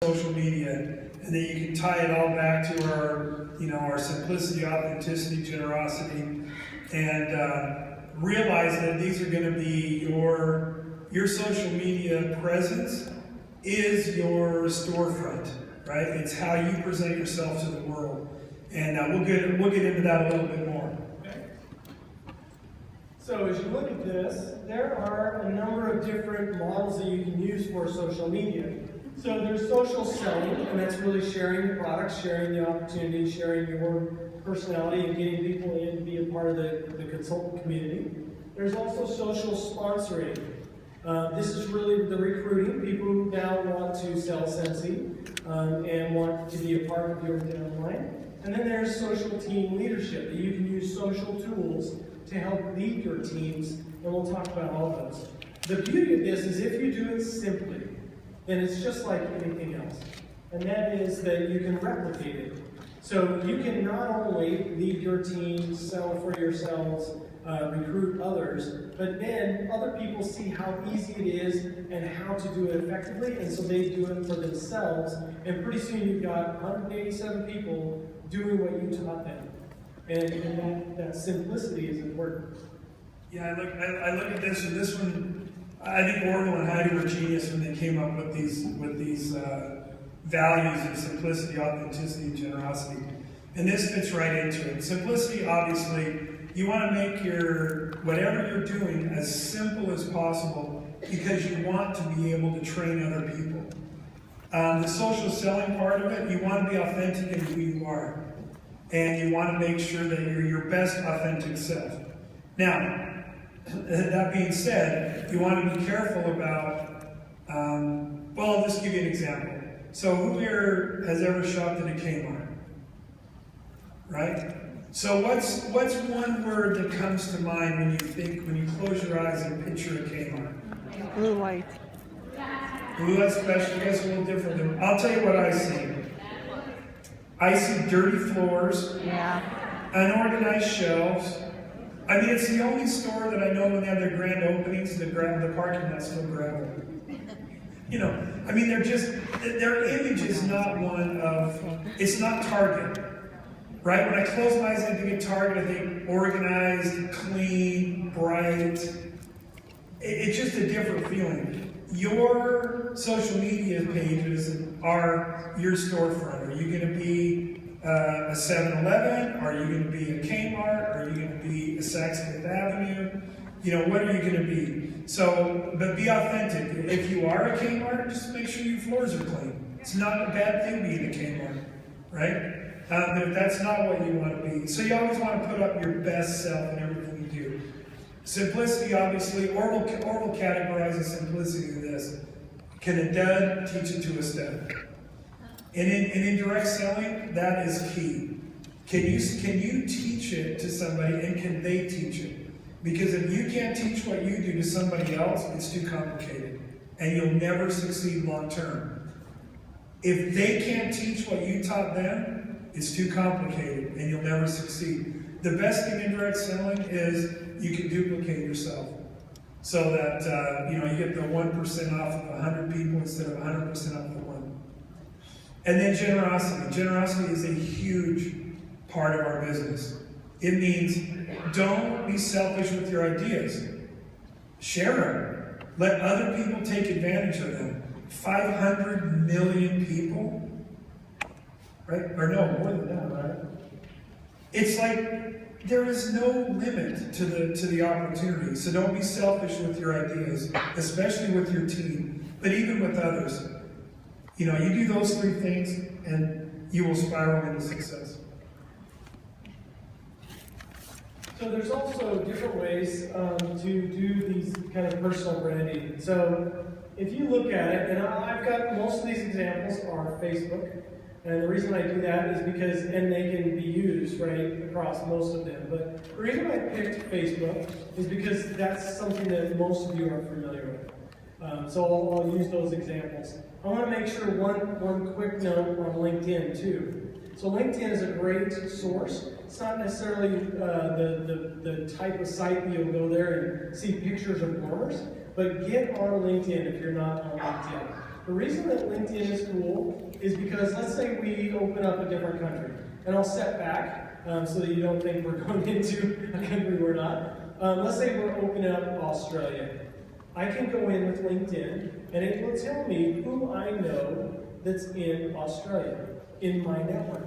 social media, and then you can tie it all back to our simplicity, authenticity, generosity, and realize that these are going to be your social media presence is your storefront, right? It's how you present yourself to the world, and we'll get into that a little bit more. So as you look at this, there are a number of different models that you can use for social media. So there's social selling, and that's really sharing the products, sharing the opportunity, sharing your personality, and getting people in to be a part of the consultant community. There's also social sponsoring. This is really the recruiting. People who now want to sell Scentsy and want to be a part of your downline. And then there's social team leadership, that you can use social tools to help lead your teams, and we'll talk about all those. The beauty of this is if you do it simply, then it's just like anything else. And that is that you can replicate it. So you can not only lead your team, sell for yourselves, recruit others, but then other people see how easy it is and how to do it effectively, and so they do it for themselves, and pretty soon you've got 187 people doing what you taught them. And that simplicity is important. Yeah, I look at this, and this one, I think Orville and Heidi were genius when they came up with these values of simplicity, authenticity, and generosity. And this fits right into it. Simplicity, obviously, you want to make whatever you're doing as simple as possible because you want to be able to train other people. The social selling part of it, you want to be authentic in who you are. And you want to make sure that you're your best authentic self. Now, that being said, you want to be careful about, well, I'll just give you an example. So who here has ever shopped at a Kmart? Right? So what's one word that comes to mind when you close your eyes and picture a Kmart? Blue light. Blue light special, I guess a little different. I'll tell you what I see. I see dirty floors, unorganized shelves. I mean, it's the only store that I know when they have their grand openings, the parking lot's still gravel. I mean, their image is not one of, it's not Target, right? When I close my eyes and think of Target, I think organized, clean, bright. It's just a different feeling. Your social media pages are your storefront. Are you going to be a 7-Eleven? Are you going to be a Kmart? Are you going to be a Saks Fifth Avenue? What are you going to be? So, but be authentic. If you are a Kmart, just make sure your floors are clean. It's not a bad thing being a Kmart, right? But if that's not what you want to be. So you always want to put up your best self in everything you do. Simplicity, obviously, Orville categorizes simplicity to this. Can a dud teach it to a stud? And in direct selling, that is key. Can you teach it to somebody, and can they teach it? Because if you can't teach what you do to somebody else, it's too complicated, and you'll never succeed long term. If they can't teach what you taught them, it's too complicated, and you'll never succeed. The best thing in direct selling is you can duplicate yourself, so that you get the 1% off of 100 people instead of 100% off the one. And then generosity. Generosity is a huge part of our business. It means don't be selfish with your ideas. Share them. Let other people take advantage of them. 500 million people, right? Or no, more than that, right? It's like there is no limit to the opportunity. So don't be selfish with your ideas, especially with your team, but even with others. You do those three things, and you will spiral into success. So there's also different ways to do these kind of personal branding. So if you look at it, and I've got most of these examples are Facebook, and the reason I do that is because, and they can be used right across most of them, but the reason I picked Facebook is because that's something that most of you are familiar with. So I'll use those examples. I want to make sure one quick note on LinkedIn too. So LinkedIn is a great source. It's not necessarily the type of site that you'll go there and see pictures of farmers, but get on LinkedIn if you're not on LinkedIn. The reason that LinkedIn is cool is because let's say we open up a different country, and I'll step back so that you don't think we're going into a country we're not. Let's say we're opening up Australia. I can go in with LinkedIn, and it will tell me who I know that's in Australia, in my network.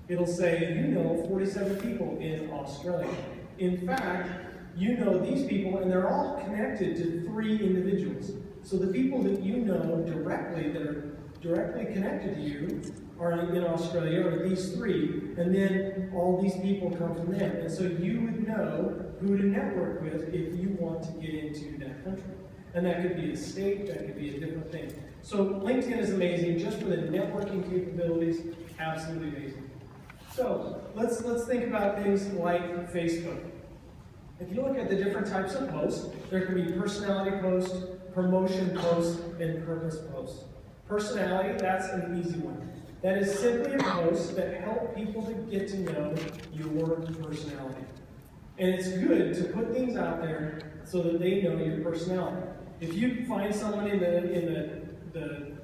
It'll say, you know 47 people in Australia. In fact, you know these people, and they're all connected to 3 individuals. So the people that you know directly, that are directly connected to you, are in Australia, or these 3, and then all these people come from them. And so you would know who to network with if you want to get into that country. And that could be a state, that could be a different thing. So LinkedIn is amazing just for the networking capabilities, absolutely amazing. So let's think about things like Facebook. If you look at the different types of posts, there can be personality posts, promotion posts, and purpose posts. Personality, that's an easy one. That is simply a post that helps people to get to know your personality. And it's good to put things out there so that they know your personality. If you find someone in the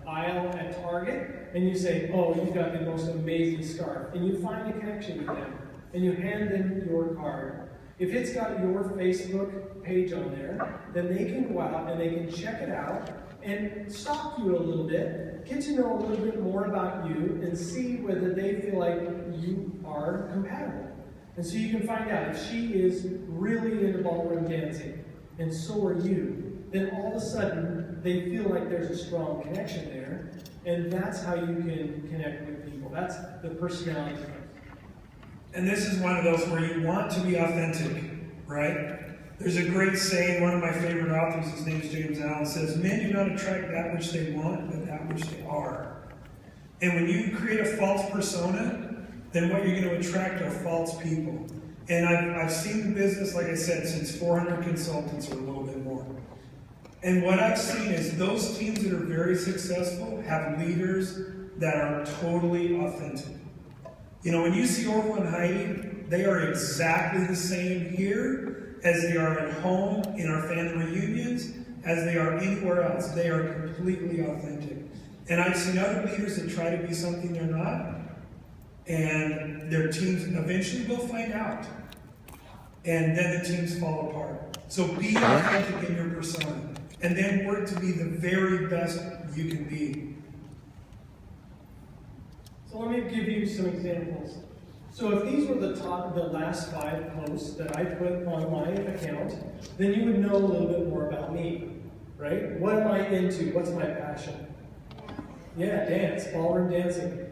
aisle at Target and you say, oh, you've got the most amazing scarf, and you find a connection with them, and you hand them your card, if it's got your Facebook page on there, then they can go out and they can check it out and stalk you a little bit, get to know a little bit more about you, and see whether they feel like you are compatible. And so you can find out if she is really into ballroom dancing, and so are you, then all of a sudden they feel like there's a strong connection there, and that's how you can connect with people. That's the personality type. And this is one of those where you want to be authentic, right? There's a great saying, one of my favorite authors, his name is James Allen, says, men do not attract that which they want, but that which they are. And when you create a false persona, then what you're going to attract are false people. And I've seen the business, like I said, since 400 consultants or a little bit more. And what I've seen is those teams that are very successful have leaders that are totally authentic. You know, when you see Orville and Heidi, they are exactly the same here as they are at home, in our family reunions, as they are anywhere else. They are completely authentic. And I've seen other leaders that try to be something they're not, and their teams eventually will find out. And then the teams fall apart. So be authentic in your persona, and then work to be the very best you can be. So let me give you some examples. So if these were the last 5 posts that I put on my account, then you would know a little bit more about me, right? What am I into? What's my passion? Yeah, dance, ballroom dancing.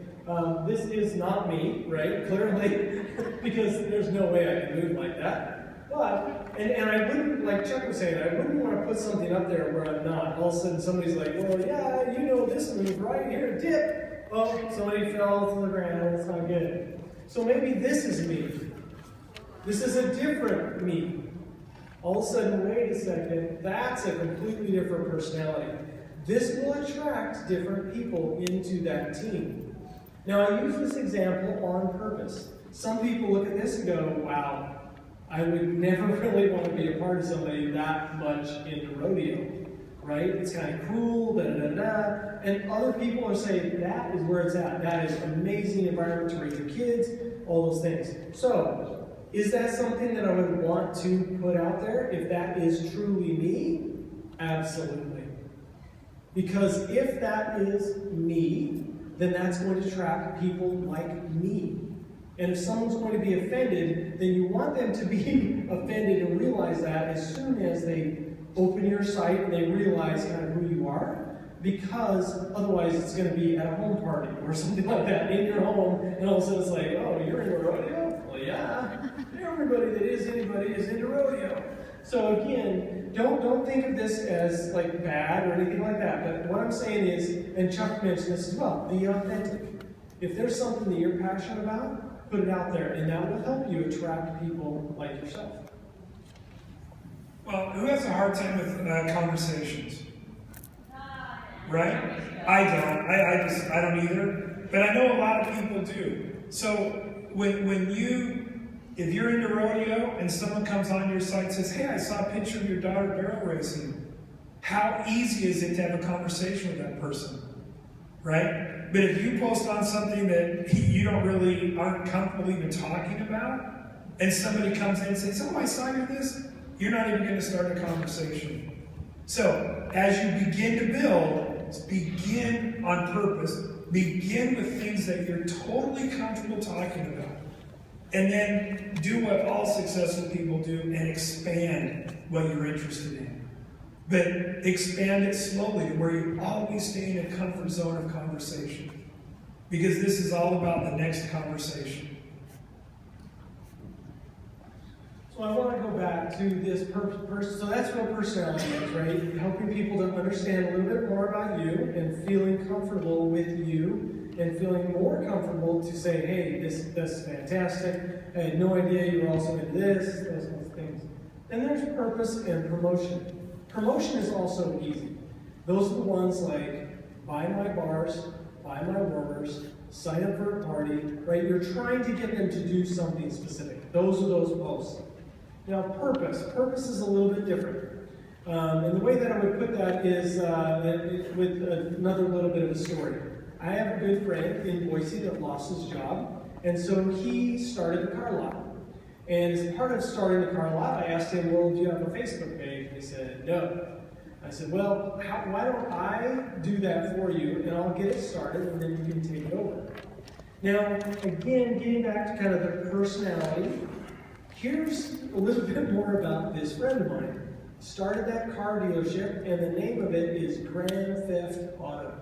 This is not me, right? Clearly, because there's no way I can move like that. But, and I wouldn't, like Chuck was saying, I wouldn't want to put something up there where I'm not. All of a sudden somebody's like, well, yeah, you know this move right here, dip. Oh, somebody fell to the ground, it's not good. So maybe this is me. This is a different me. All of a sudden, wait a second, that's a completely different personality. This will attract different people into that team. Now, I use this example on purpose. Some people look at this and go, wow, I would never really want to be a part of somebody that much into rodeo, right? It's kind of cool, da-da-da-da. And other people are saying, that is where it's at. That is an amazing environment to raise your kids, all those things. So, is that something that I would want to put out there if that is truly me? Absolutely. Because if that is me, then that's going to attract people like me. And if someone's going to be offended, then you want them to be offended and realize that as soon as they open your site and they realize kind of who you are, because otherwise it's going to be at a home party or something like that in your home, and all of a sudden it's like, oh, you're into rodeo? Well, yeah. Everybody that is anybody is into rodeo. So again, don't think of this as like bad or anything like that. But what I'm saying is, and Chuck mentioned this as well, be authentic. If there's something that you're passionate about, put it out there, and that will help you attract people like yourself. Well, who has a hard time with conversations? Right? I don't. I don't either. But I know a lot of people do. So if you're into rodeo and someone comes on your site and says, hey, I saw a picture of your daughter barrel racing. how easy is it to have a conversation with that person, right? But if you post on something that you aren't comfortable even talking about, and somebody comes in and says, oh, I saw you this, you're not even going to start a conversation. So, as you begin to build, begin on purpose, begin with things that you're totally comfortable talking about. And then do what all successful people do and expand what you're interested in. But expand it slowly to where you always stay in a comfort zone of conversation. Because this is all about the next conversation. So I want to go back to this person. So that's what personality is, right? Helping people to understand a little bit more about you and feeling comfortable with you and feeling more comfortable to say, hey, that's fantastic. I had no idea you were also into this, those kinds of things. And there's purpose and promotion. Promotion is also easy. Those are the ones like buy my bars, buy my warmers, sign up for a party, right? You're trying to get them to do something specific. Those are those posts. Now, purpose. Purpose is a little bit different. And the way that I would put that is with another little bit of a story. I have a good friend in Boise that lost his job, and so he started a car lot. And as part of starting the car lot, I asked him, well, do you have a Facebook page? And he said, no. I said, well, why don't I do that for you, and I'll get it started, and then you can take it over. Now, again, getting back to kind of the personality, here's a little bit more about this friend of mine. Started that car dealership, and the name of it is Grand Theft Auto.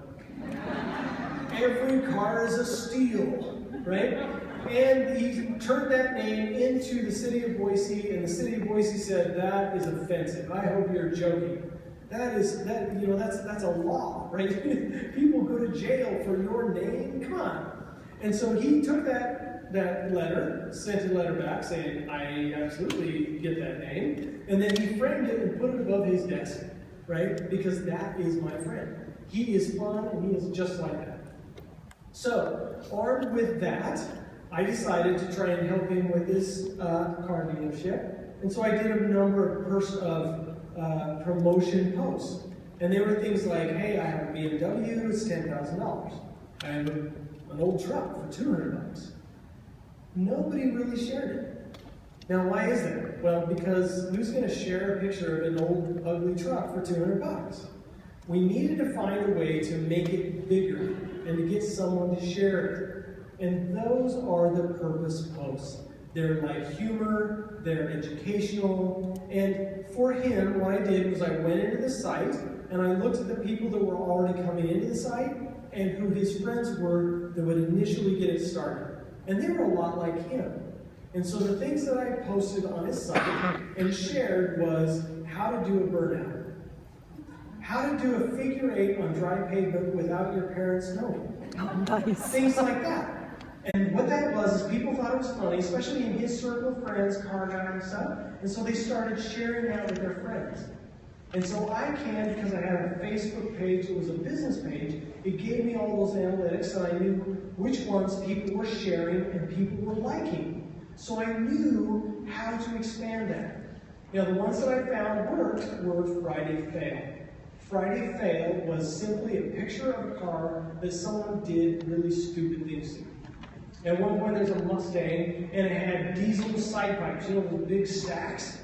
Every car is a steal, right? And he turned that name into the city of Boise, and the city of Boise said, that is offensive. I hope you're joking. That's a law, right? People go to jail for your name. Come on. And so he took that letter, sent a letter back saying, I absolutely get that name. And then he framed it and put it above his desk, right? Because that is my friend. He is fun and he is just like that. So, armed with that, I decided to try and help him with his car dealership. And so I did a number of promotion posts. And they were things like, hey, I have a BMW, it's $10,000. I have an old truck for $200. Nobody really shared it. Now, why is that? Well, because who's going to share a picture of an old, ugly truck for $200? We needed to find a way to make it bigger and to get someone to share it. And those are the purpose posts. They're like humor, they're educational, and for him, what I did was I went into the site and I looked at the people that were already coming into the site and who his friends were that would initially get it started. And they were a lot like him. And so the things that I posted on his site and shared was how to do a burnout, how to do a figure eight on dry pavement without your parents knowing. Oh, nice. Things like that. And what that was is people thought it was funny, especially in his circle of friends, car guy and stuff. And so they started sharing that with their friends. And so I can, because I had a Facebook page that was a business page, it gave me all those analytics and I knew which ones people were sharing and people were liking. So I knew how to expand that. Now the ones that I found worked were Friday Fail. Friday Fail was simply a picture of a car that someone did really stupid things to. At one point there's a Mustang and it had diesel side pipes, you know, those big stacks.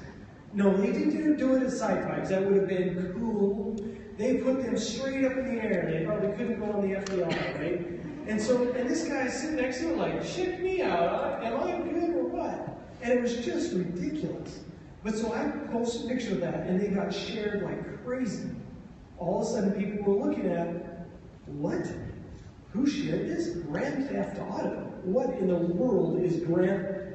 No, they didn't do it as side pipes. That would have been cool. They put them straight up in the air. They probably couldn't go on the FBI, right? And this guy's sitting next to him like, check me out. Am I good or what? And it was just ridiculous. But so I posted a picture of that, and they got shared like crazy. All of a sudden, people were looking at, what? Who shared this? Grand Theft Auto. What in the world is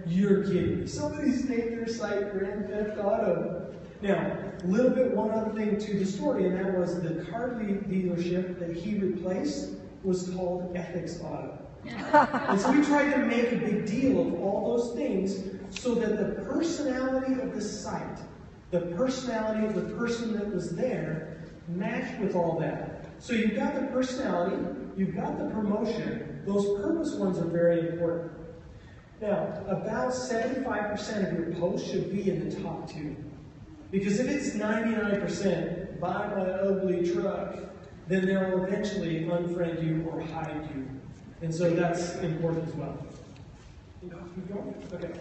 You're kidding me. Somebody's named their site Grand Theft Auto. Now, a little bit, one other thing to the story, and that was the car dealership that he replaced was called Ethics Auto. And so we tried to make a big deal of all those things so that the personality of the site, the personality of the person that was there, matched with all that. So you've got the personality, you've got the promotion, those purpose ones are very important. Now, about 75% of your posts should be in the top 2. Because if it's 99%, buy my ugly truck, then they'll eventually unfriend you or hide you. And so that's important as well. Keep going? Okay.